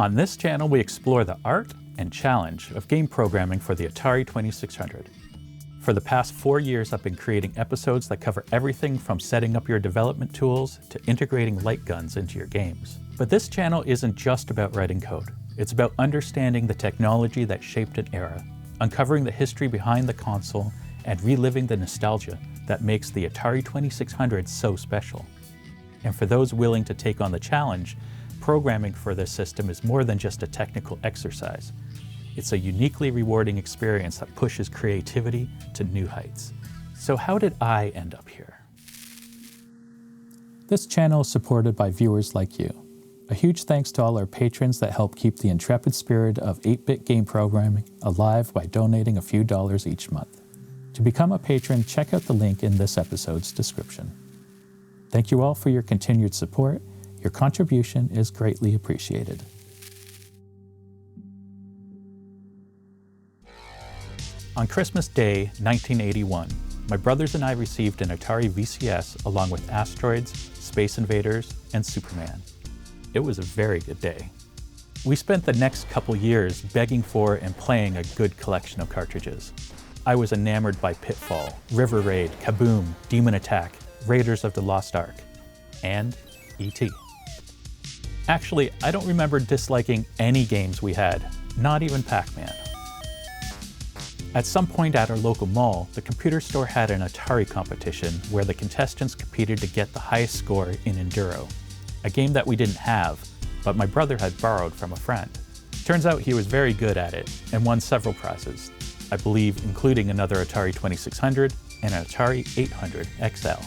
On this channel, we explore the art and challenge of game programming for the Atari 2600. For the past 4 years, I've been creating episodes that cover everything from setting up your development tools to integrating light guns into your games. But this channel isn't just about writing code. It's about understanding the technology that shaped an era, uncovering the history behind the console, and reliving the nostalgia that makes the Atari 2600 so special. And for those willing to take on the challenge, programming for this system is more than just a technical exercise. It's a uniquely rewarding experience that pushes creativity to new heights. So how did I end up here? This channel is supported by viewers like you. A huge thanks to all our patrons that help keep the intrepid spirit of 8-bit game programming alive by donating a few dollars each month. To become a patron, check out the link in this episode's description. Thank you all for your continued support. Your contribution is greatly appreciated. On Christmas Day, 1981, my brothers and I received an Atari VCS along with Asteroids, Space Invaders, and Superman. It was a very good day. We spent the next couple years begging for and playing a good collection of cartridges. I was enamored by Pitfall, River Raid, Kaboom, Demon Attack, Raiders of the Lost Ark, and E.T. Actually, I don't remember disliking any games we had, not even Pac-Man. At some point at our local mall, the computer store had an Atari competition where the contestants competed to get the highest score in Enduro, a game that we didn't have, but my brother had borrowed from a friend. Turns out he was very good at it and won several prizes, I believe including another Atari 2600 and an Atari 800 XL.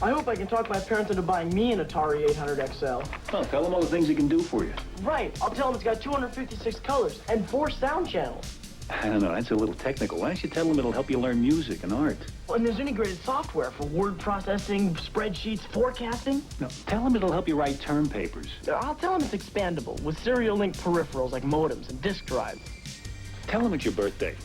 I hope I can talk my parents into buying me an Atari 800 XL. Well, tell them all the things he can do for you. Right, I'll tell them it's got 256 colors and 4 sound channels. I don't know, that's a little technical. Why don't you tell them it'll help you learn music and art? Well, and there's integrated software for word processing, spreadsheets, forecasting. No, tell them it'll help you write term papers. I'll tell them it's expandable with serial link peripherals like modems and disk drives. Tell them it's your birthday.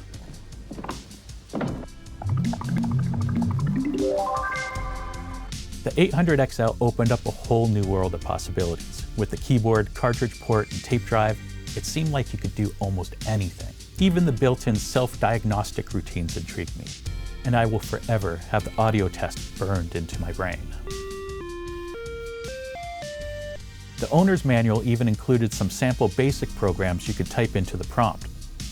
The 800 XL opened up a whole new world of possibilities. With the keyboard, cartridge port, and tape drive, it seemed like you could do almost anything. Even the built-in self-diagnostic routines intrigued me, and I will forever have the audio test burned into my brain. The owner's manual even included some sample basic programs you could type into the prompt.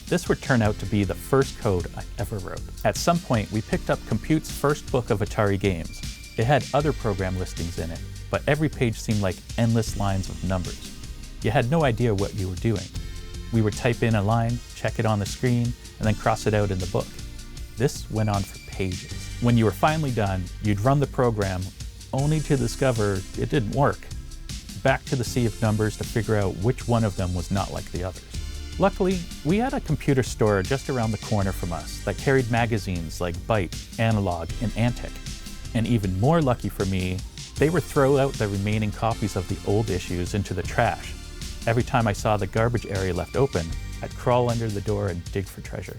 This would turn out to be the first code I ever wrote. At some point, we picked up Compute's first book of Atari games. It had other program listings in it, but every page seemed like endless lines of numbers. You had no idea what you were doing. We would type in a line, check it on the screen, and then cross it out in the book. This went on for pages. When you were finally done, you'd run the program, only to discover it didn't work. Back to the sea of numbers to figure out which one of them was not like the others. Luckily, we had a computer store just around the corner from us that carried magazines like Byte, Analog, and Antic. And even more lucky for me, they would throw out the remaining copies of the old issues into the trash. Every time I saw the garbage area left open, I'd crawl under the door and dig for treasure.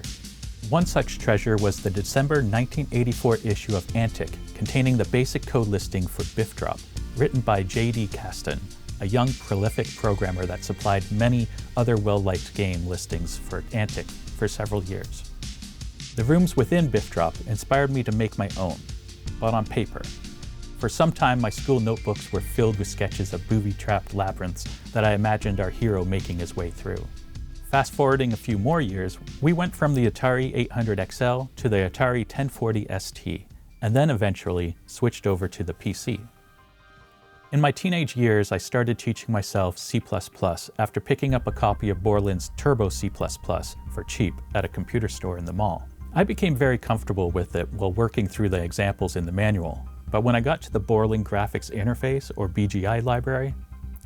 One such treasure was the December 1984 issue of Antic, containing the basic code listing for Biff Drop, written by J.D. Caston, a young prolific programmer that supplied many other well-liked game listings for Antic for several years. The rooms within Biff Drop inspired me to make my own, but on paper. For some time, my school notebooks were filled with sketches of booby-trapped labyrinths that I imagined our hero making his way through. Fast forwarding a few more years, we went from the Atari 800 XL to the Atari 1040 ST, and then eventually switched over to the PC. In my teenage years, I started teaching myself C++ after picking up a copy of Borland's Turbo C++ for cheap at a computer store in the mall. I became very comfortable with it while working through the examples in the manual, but when I got to the Borland Graphics Interface, or BGI library,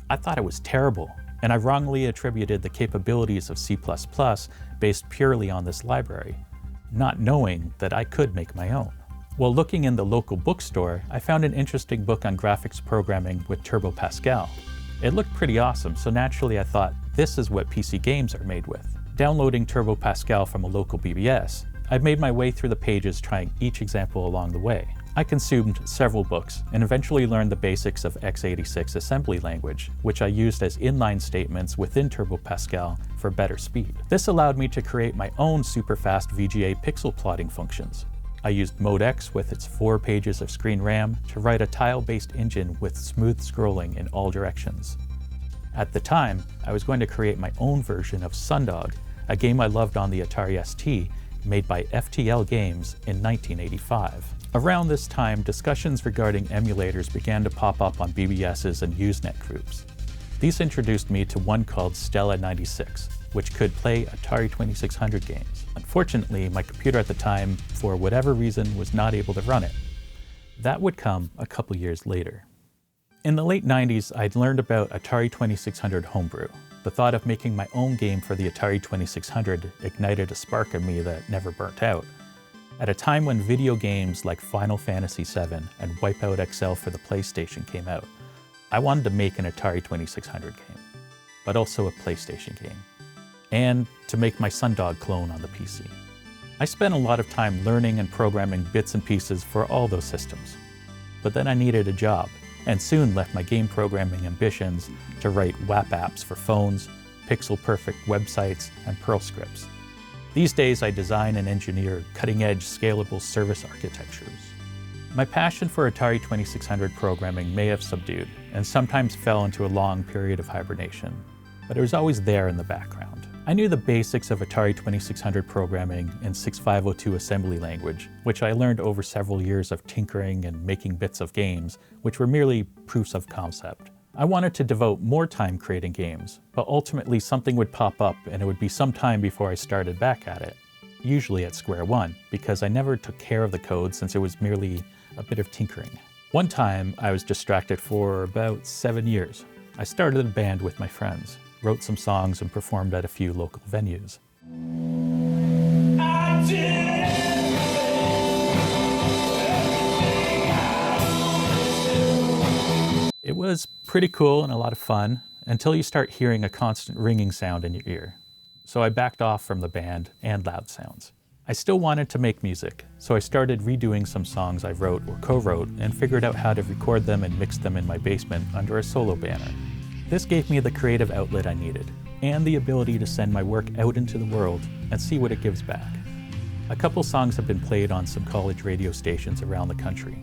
I thought it was terrible, and I wrongly attributed the capabilities of C++ based purely on this library, not knowing that I could make my own. While looking in the local bookstore, I found an interesting book on graphics programming with Turbo Pascal. It looked pretty awesome, so naturally I thought, this is what PC games are made with. Downloading Turbo Pascal from a local BBS, I made my way through the pages trying each example along the way. I consumed several books and eventually learned the basics of x86 assembly language, which I used as inline statements within Turbo Pascal for better speed. This allowed me to create my own super fast VGA pixel plotting functions. I used Mode X with its 4 pages of screen RAM to write a tile-based engine with smooth scrolling in all directions. At the time, I was going to create my own version of Sundog, a game I loved on the Atari ST, made by FTL Games in 1985. Around this time, discussions regarding emulators began to pop up on BBS's and Usenet groups. These introduced me to one called Stella 96, which could play Atari 2600 games. Unfortunately, my computer at the time, for whatever reason, was not able to run it. That would come a couple years later. In the late 90s, I'd learned about Atari 2600 Homebrew. The thought of making my own game for the Atari 2600 ignited a spark in me that never burnt out. At a time when video games like Final Fantasy VII and Wipeout XL for the PlayStation came out, I wanted to make an Atari 2600 game, but also a PlayStation game, and to make my Sundog clone on the PC. I spent a lot of time learning and programming bits and pieces for all those systems, but then I needed a job, and soon left my game programming ambitions to write WAP apps for phones, pixel-perfect websites, and Perl scripts. These days, I design and engineer cutting-edge, scalable service architectures. My passion for Atari 2600 programming may have subdued, and sometimes fell into a long period of hibernation, but it was always there in the background. I knew the basics of Atari 2600 programming in 6502 assembly language, which I learned over several years of tinkering and making bits of games, which were merely proofs of concept. I wanted to devote more time creating games, but ultimately something would pop up and it would be some time before I started back at it, usually at square one, because I never took care of the code since it was merely a bit of tinkering. One time, I was distracted for about 7 years. I started a band with my friends, wrote some songs, and performed at a few local venues. It was pretty cool and a lot of fun until you start hearing a constant ringing sound in your ear. So I backed off from the band and loud sounds. I still wanted to make music, so I started redoing some songs I wrote or co-wrote and figured out how to record them and mix them in my basement under a solo banner. This gave me the creative outlet I needed, and the ability to send my work out into the world and see what it gives back. A couple songs have been played on some college radio stations around the country.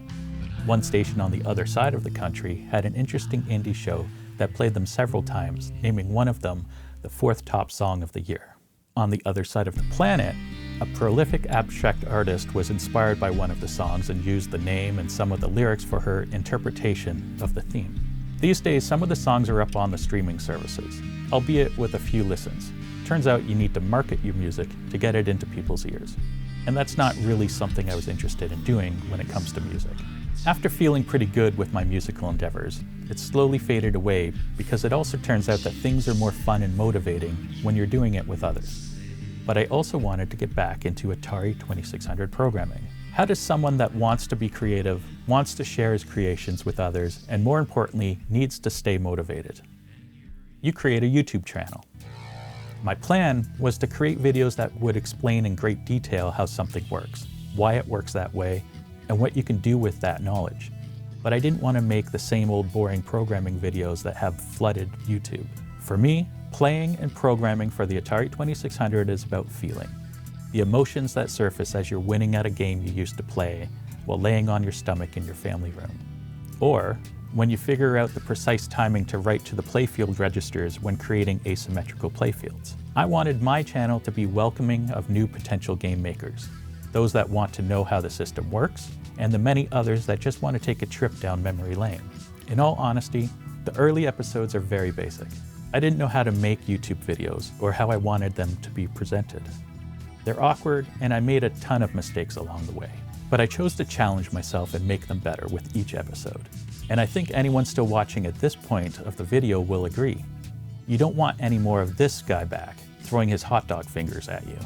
One station on the other side of the country had an interesting indie show that played them several times, naming one of them the 4th top song of the year. On the other side of the planet, a prolific abstract artist was inspired by one of the songs and used the name and some of the lyrics for her interpretation of the theme. These days, some of the songs are up on the streaming services, albeit with a few listens. Turns out you need to market your music to get it into people's ears. And that's not really something I was interested in doing when it comes to music. After feeling pretty good with my musical endeavors, it slowly faded away because it also turns out that things are more fun and motivating when you're doing it with others. But I also wanted to get back into Atari 2600 programming. How does someone that wants to be creative, wants to share his creations with others, and more importantly, needs to stay motivated? You create a YouTube channel. My plan was to create videos that would explain in great detail how something works, why it works that way, and what you can do with that knowledge. But I didn't want to make the same old boring programming videos that have flooded YouTube. For me, playing and programming for the Atari 2600 is about feeling. The emotions that surface as you're winning at a game you used to play while laying on your stomach in your family room. Or when you figure out the precise timing to write to the playfield registers when creating asymmetrical playfields. I wanted my channel to be welcoming of new potential game makers, those that want to know how the system works, and the many others that just want to take a trip down memory lane. In all honesty, the early episodes are very basic. I didn't know how to make YouTube videos or how I wanted them to be presented. They're awkward, and I made a ton of mistakes along the way. But I chose to challenge myself and make them better with each episode. And I think anyone still watching at this point of the video will agree. You don't want any more of this guy back, throwing his hot dog fingers at you.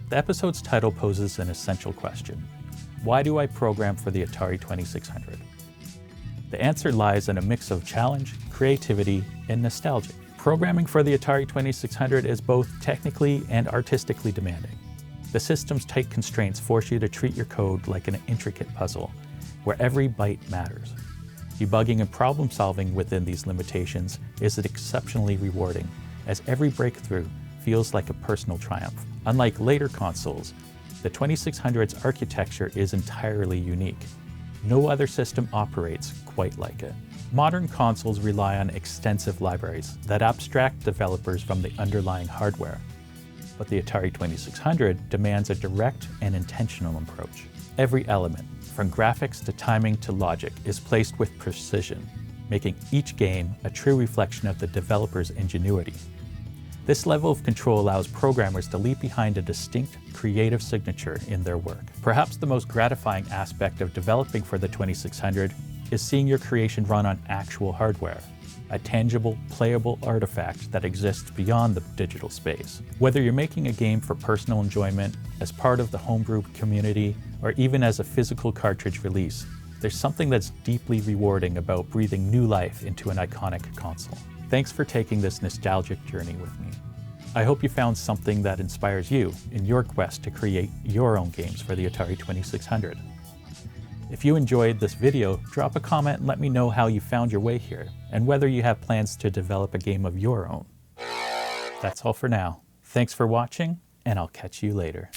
The episode's title poses an essential question. Why do I program for the Atari 2600? The answer lies in a mix of challenge, creativity, and nostalgia. Programming for the Atari 2600 is both technically and artistically demanding. The system's tight constraints force you to treat your code like an intricate puzzle, where every byte matters. Debugging and problem solving within these limitations is exceptionally rewarding, as every breakthrough feels like a personal triumph. Unlike later consoles, the 2600's architecture is entirely unique. No other system operates quite like it. Modern consoles rely on extensive libraries that abstract developers from the underlying hardware, but the Atari 2600 demands a direct and intentional approach. Every element, from graphics to timing to logic, is placed with precision, making each game a true reflection of the developer's ingenuity. This level of control allows programmers to leave behind a distinct creative signature in their work. Perhaps the most gratifying aspect of developing for the 2600 is seeing your creation run on actual hardware, a tangible, playable artifact that exists beyond the digital space. Whether you're making a game for personal enjoyment, as part of the Homebrew community, or even as a physical cartridge release, there's something that's deeply rewarding about breathing new life into an iconic console. Thanks for taking this nostalgic journey with me. I hope you found something that inspires you in your quest to create your own games for the Atari 2600. If you enjoyed this video, drop a comment and let me know how you found your way here, and whether you have plans to develop a game of your own. That's all for now. Thanks for watching, and I'll catch you later.